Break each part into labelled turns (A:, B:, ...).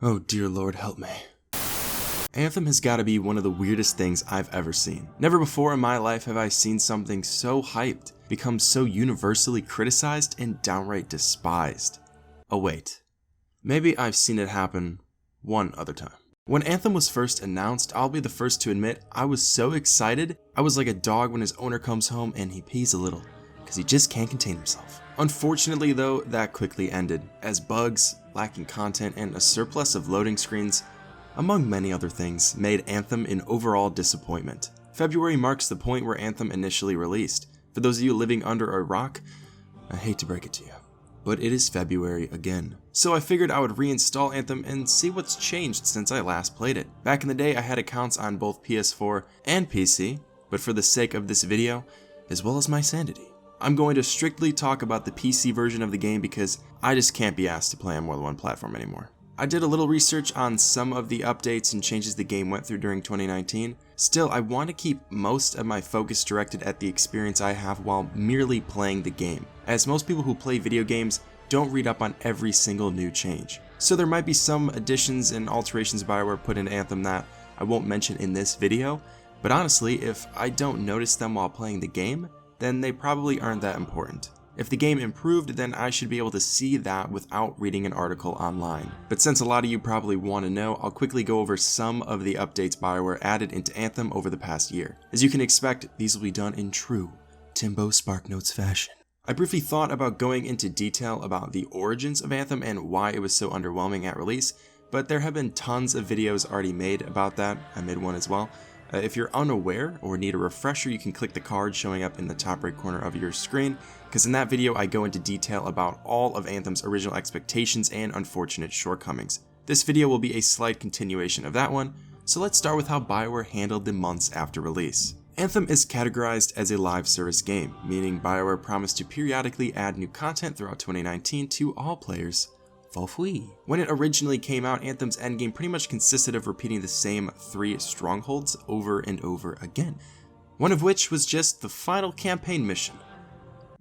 A: Oh dear Lord, help me. Anthem has got to be one of the weirdest things I've ever seen. Never before in my life have I seen something so hyped become so universally criticized and downright despised. Oh wait, maybe I've seen it happen one other time. When Anthem was first announced, I'll be the first to admit I was so excited. I was like a dog when his owner comes home and he pees a little, because he just can't contain himself. Unfortunately though, that quickly ended, as bugs, lacking content, and a surplus of loading screens, among many other things, made Anthem an overall disappointment. February marks the point where Anthem initially released. For those of you living under a rock, I hate to break it to you, but it is February again. So I figured I would reinstall Anthem and see what's changed since I last played it. Back in the day, I had accounts on both PS4 and PC, but for the sake of this video, as well as my sanity, I'm going to strictly talk about the PC version of the game because I just can't be asked to play on more than one platform anymore. I did a little research on some of the updates and changes the game went through during 2019. Still, I want to keep most of my focus directed at the experience I have while merely playing the game, as most people who play video games don't read up on every single new change. So there might be some additions and alterations BioWare put into Anthem that I won't mention in this video, but honestly, if I don't notice them while playing the game, then they probably aren't that important. If the game improved, then I should be able to see that without reading an article online. But since a lot of you probably want to know, I'll quickly go over some of the updates BioWare added into Anthem over the past year. As you can expect, these will be done in true Timbo SparkNotes fashion. I briefly thought about going into detail about the origins of Anthem and why it was so underwhelming at release, but there have been tons of videos already made about that. I made one as well. If you're unaware or need a refresher, you can click the card showing up in the top right corner of your screen, because in that video I go into detail about all of Anthem's original expectations and unfortunate shortcomings. This video will be a slight continuation of that one, so let's start with how BioWare handled the months after release. Anthem is categorized as a live service game, meaning BioWare promised to periodically add new content throughout 2019 to all players for free. When it originally came out, Anthem's endgame pretty much consisted of repeating the same 3 strongholds over and over again, one of which was just the final campaign mission.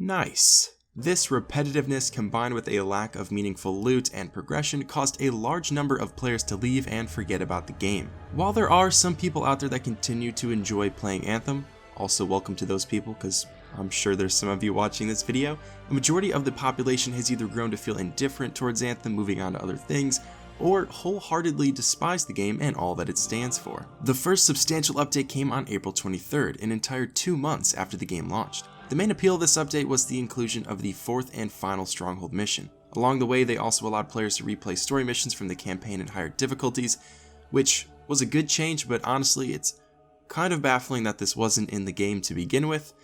A: Nice. This repetitiveness combined with a lack of meaningful loot and progression caused a large number of players to leave and forget about the game. While there are some people out there that continue to enjoy playing Anthem, also welcome to those people because I'm sure there's some of you watching this video, the majority of the population has either grown to feel indifferent towards Anthem, moving on to other things, or wholeheartedly despise the game and all that it stands for. The first substantial update came on April 23rd, an entire 2 months after the game launched. The main appeal of this update was the inclusion of the 4th and final Stronghold mission. Along the way, they also allowed players to replay story missions from the campaign in higher difficulties, which was a good change, but honestly, it's kind of baffling that this wasn't in the game to begin with.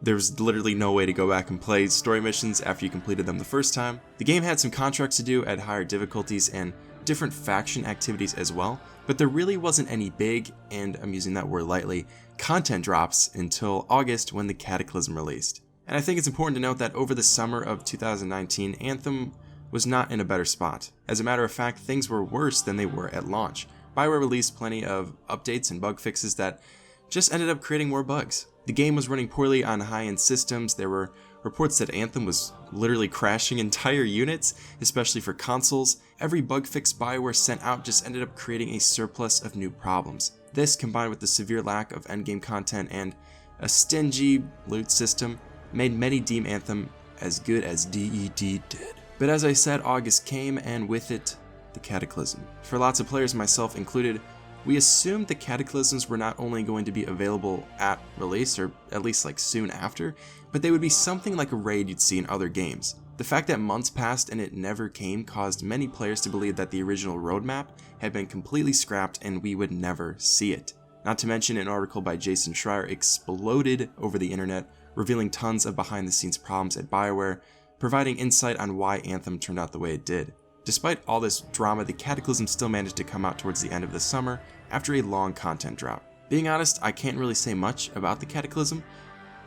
A: There's literally no way to go back and play story missions after you completed them the first time. The game had some contracts to do at higher difficulties and different faction activities as well, but there really wasn't any big, and I'm using that word lightly, content drops until August when the Cataclysm released. And I think it's important to note that over the summer of 2019, Anthem was not in a better spot. As a matter of fact, things were worse than they were at launch. BioWare released plenty of updates and bug fixes that just ended up creating more bugs. The game was running poorly on high-end systems. There were reports that Anthem was literally crashing entire units, especially for consoles. Every bug fix BioWare sent out just ended up creating a surplus of new problems. This, combined with the severe lack of endgame content and a stingy loot system, made many deem Anthem as good as DED did. But as I said, August came, and with it, the Cataclysm. For lots of players, myself included, we assumed the Cataclysms were not only going to be available at release, or at least like soon after, but they would be something like a raid you'd see in other games. The fact that months passed and it never came caused many players to believe that the original roadmap had been completely scrapped and we would never see it. Not to mention, an article by Jason Schreier exploded over the internet, revealing tons of behind-the-scenes problems at BioWare, providing insight on why Anthem turned out the way it did. Despite all this drama, the Cataclysm still managed to come out towards the end of the summer after a long content drought. Being honest, I can't really say much about the Cataclysm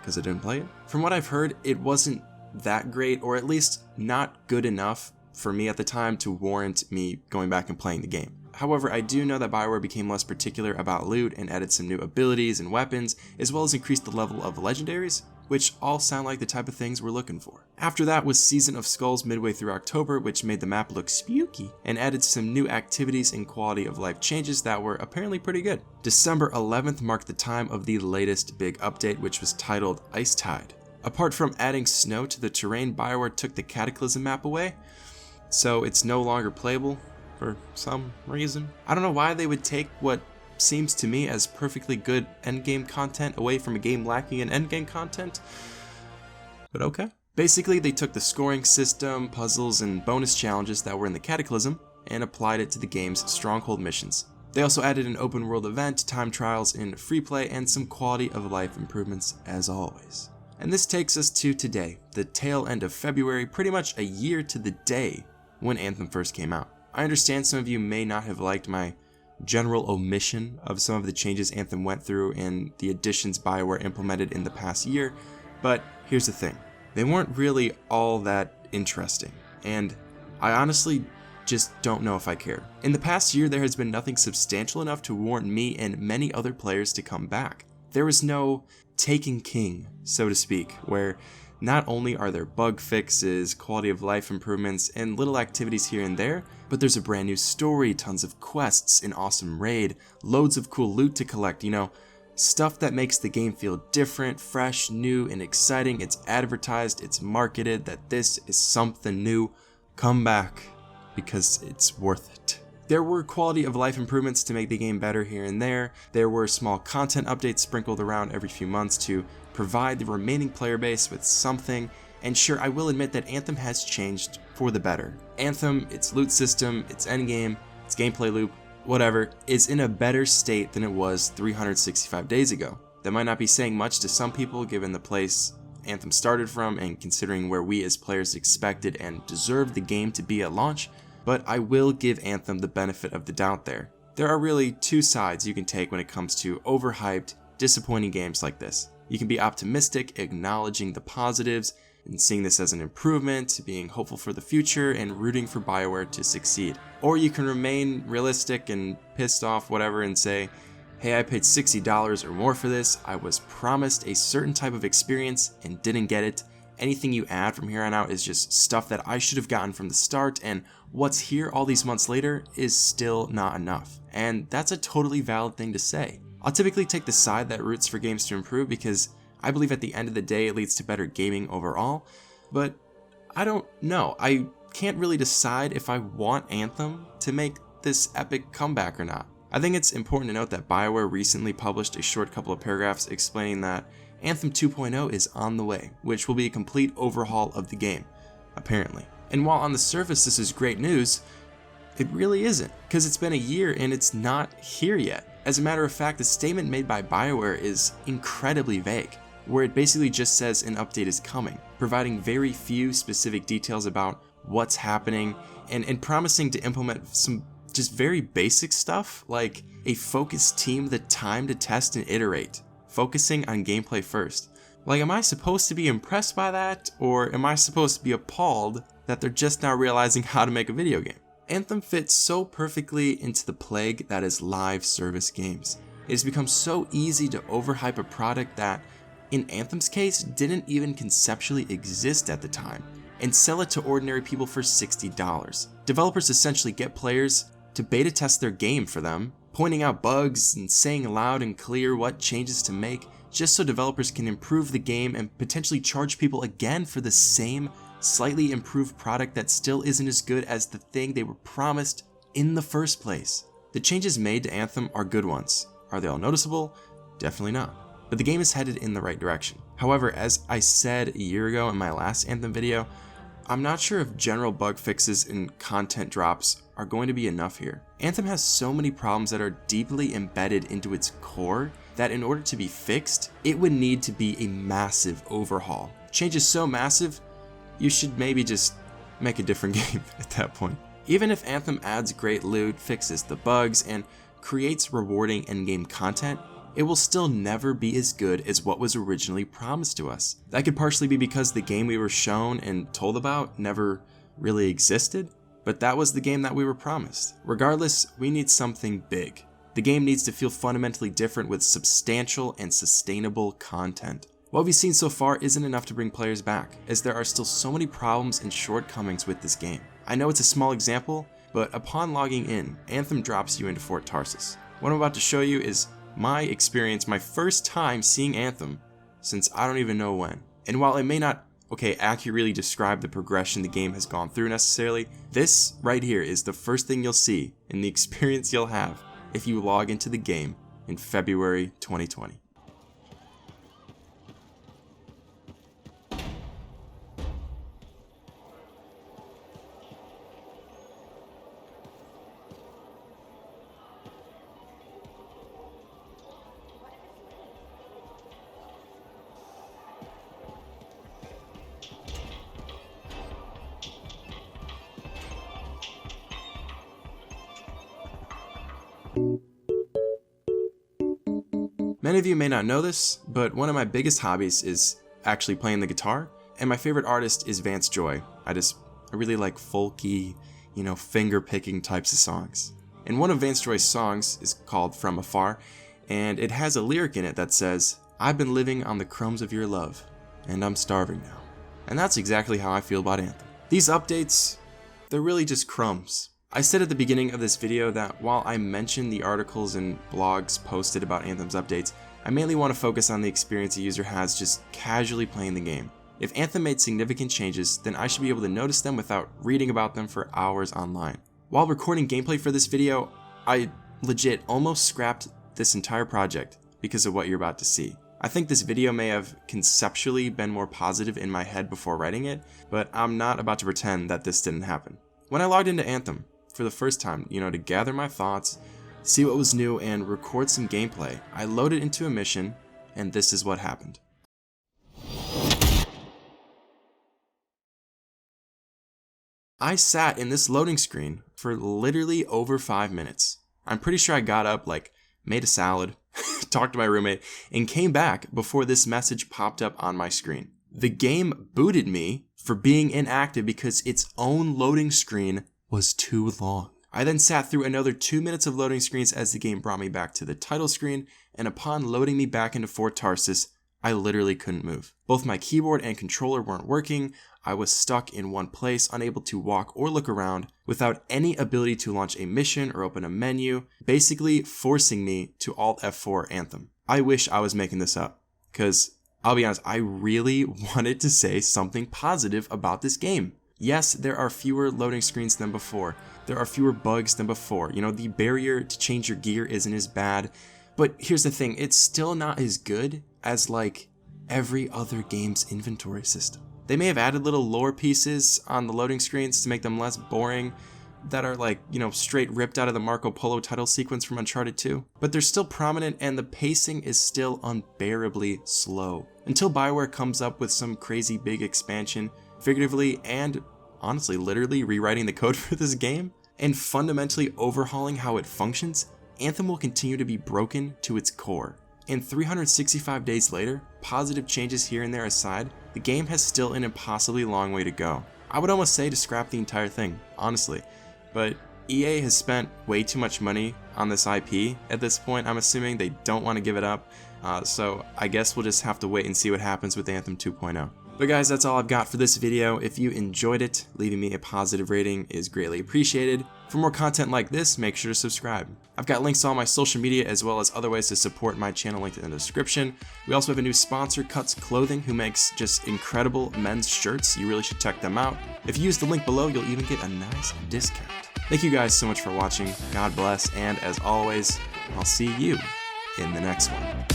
A: because I didn't play it. From what I've heard, it wasn't that great, or at least not good enough for me at the time to warrant me going back and playing the game. However, I do know that BioWare became less particular about loot and added some new abilities and weapons, as well as increased the level of legendaries, which all sound like the type of things we're looking for. After that was Season of Skulls midway through October, which made the map look spooky and added some new activities and quality of life changes that were apparently pretty good. December 11th marked the time of the latest big update, which was titled Ironside. Apart from adding snow to the terrain, BioWare took the Cataclysm map away, so it's no longer playable for some reason. I don't know why they would take what seems to me as perfectly good endgame content away from a game lacking in endgame content, but okay. Basically, they took the scoring system, puzzles, and bonus challenges that were in the Cataclysm and applied it to the game's Stronghold missions. They also added an open world event, time trials in free play, and some quality of life improvements as always. And this takes us to today, the tail end of February, pretty much a year to the day when Anthem first came out. I understand some of you may not have liked my general omission of some of the changes Anthem went through and the additions BioWare implemented in the past year, but here's the thing. They weren't really all that interesting, and I honestly just don't know if I care. In the past year, there has been nothing substantial enough to warrant me and many other players to come back. There was no taking king, so to speak, where not only are there bug fixes, quality of life improvements, and little activities here and there, but there's a brand new story, tons of quests, an awesome raid, loads of cool loot to collect, stuff that makes the game feel different, fresh, new, and exciting. It's advertised, it's marketed that this is something new. Come back, because it's worth it. There were quality of life improvements to make the game better here and there. There were small content updates sprinkled around every few months to provide the remaining player base with something. And sure, I will admit that Anthem has changed for the better. Anthem, its loot system, its endgame, its gameplay loop, whatever, is in a better state than it was 365 days ago. That might not be saying much to some people given the place Anthem started from and considering where we as players expected and deserved the game to be at launch, but I will give Anthem the benefit of the doubt there. There are really two sides you can take when it comes to overhyped, disappointing games like this. You can be optimistic, acknowledging the positives, and seeing this as an improvement, being hopeful for the future, and rooting for BioWare to succeed. Or you can remain realistic and pissed off, whatever, and say, hey, I paid $60 or more for this, I was promised a certain type of experience and didn't get it. Anything you add from here on out is just stuff that I should have gotten from the start, and what's here all these months later is still not enough. And that's a totally valid thing to say. I'll typically take the side that roots for games to improve because I believe at the end of the day it leads to better gaming overall, but I don't know. I can't really decide if I want Anthem to make this epic comeback or not. I think it's important to note that BioWare recently published a short couple of paragraphs explaining that Anthem 2.0 is on the way, which will be a complete overhaul of the game, apparently. And while on the surface this is great news, it really isn't, because it's been a year and it's not here yet. As a matter of fact, the statement made by BioWare is incredibly vague, where it basically just says an update is coming, providing very few specific details about what's happening and promising to implement some just very basic stuff like a focused team, the time to test and iterate, focusing on gameplay first. Like, am I supposed to be impressed by that, or am I supposed to be appalled that they're just now realizing how to make a video game? Anthem fits so perfectly into the plague that is live service games. It has become so easy to overhype a product that, in Anthem's case, didn't even conceptually exist at the time, and sell it to ordinary people for $60. Developers essentially get players to beta test their game for them, pointing out bugs and saying loud and clear what changes to make, just so developers can improve the game and potentially charge people again for the same slightly improved product that still isn't as good as the thing they were promised in the first place. The changes made to Anthem are good ones. Are they all noticeable? Definitely not. But the game is headed in the right direction. However, as I said a year ago in my last Anthem video, I'm not sure if general bug fixes and content drops are going to be enough here. Anthem has so many problems that are deeply embedded into its core that in order to be fixed, it would need to be a massive overhaul. Changes so massive, you should maybe just make a different game at that point. Even if Anthem adds great loot, fixes the bugs, and creates rewarding endgame content, it will still never be as good as what was originally promised to us. That could partially be because the game we were shown and told about never really existed, but that was the game that we were promised. Regardless, we need something big. The game needs to feel fundamentally different with substantial and sustainable content. What we've seen so far isn't enough to bring players back, as there are still so many problems and shortcomings with this game. I know it's a small example, but upon logging in, Anthem drops you into Fort Tarsus. What I'm about to show you is my experience, my first time seeing Anthem since I don't even know when. And while it may not accurately describe the progression the game has gone through necessarily, this right here is the first thing you'll see in the experience you'll have if you log into the game in February 2020. Many of you may not know this, but one of my biggest hobbies is actually playing the guitar, and my favorite artist is Vance Joy. I really like folky, finger-picking types of songs. And one of Vance Joy's songs is called From Afar, and it has a lyric in it that says, "I've been living on the crumbs of your love, and I'm starving now." And that's exactly how I feel about Anthem. These updates, they're really just crumbs. I said at the beginning of this video that while I mention the articles and blogs posted about Anthem's updates, I mainly want to focus on the experience a user has just casually playing the game. If Anthem made significant changes, then I should be able to notice them without reading about them for hours online. While recording gameplay for this video, I legit almost scrapped this entire project because of what you're about to see. I think this video may have conceptually been more positive in my head before writing it, but I'm not about to pretend that this didn't happen. When I logged into Anthem for the first time, to gather my thoughts, see what was new, and record some gameplay, I loaded into a mission, and this is what happened. I sat in this loading screen for literally over 5 minutes. I'm pretty sure I got up, made a salad, talked to my roommate, and came back before this message popped up on my screen. The game booted me for being inactive because its own loading screen was too long. I then sat through another 2 minutes of loading screens as the game brought me back to the title screen, and upon loading me back into Fort Tarsus, I literally couldn't move. Both my keyboard and controller weren't working. I was stuck in one place, unable to walk or look around, without any ability to launch a mission or open a menu, basically forcing me to Alt F4 Anthem. I wish I was making this up, because I'll be honest, I really wanted to say something positive about this game. Yes, there are fewer loading screens than before. There are fewer bugs than before. The barrier to change your gear isn't as bad. But here's the thing, it's still not as good as every other game's inventory system. They may have added little lore pieces on the loading screens to make them less boring that are straight ripped out of the Marco Polo title sequence from Uncharted 2. But they're still prominent, and the pacing is still unbearably slow. Until BioWare comes up with some crazy big expansion, figuratively and honestly literally rewriting the code for this game and fundamentally overhauling how it functions, Anthem will continue to be broken to its core. And 365 days later, positive changes here and there aside, the game has still an impossibly long way to go. I would almost say to scrap the entire thing, honestly, but EA has spent way too much money on this IP at this point. I'm assuming they don't want to give it up, so I guess we'll just have to wait and see what happens with Anthem 2.0. But guys, that's all I've got for this video. If you enjoyed it, leaving me a positive rating is greatly appreciated. For more content like this, make sure to subscribe. I've got links to all my social media as well as other ways to support my channel linked in the description. We also have a new sponsor, Cuts Clothing, who makes just incredible men's shirts. You really should check them out. If you use the link below, you'll even get a nice discount. Thank you guys so much for watching. God bless, and as always, I'll see you in the next one.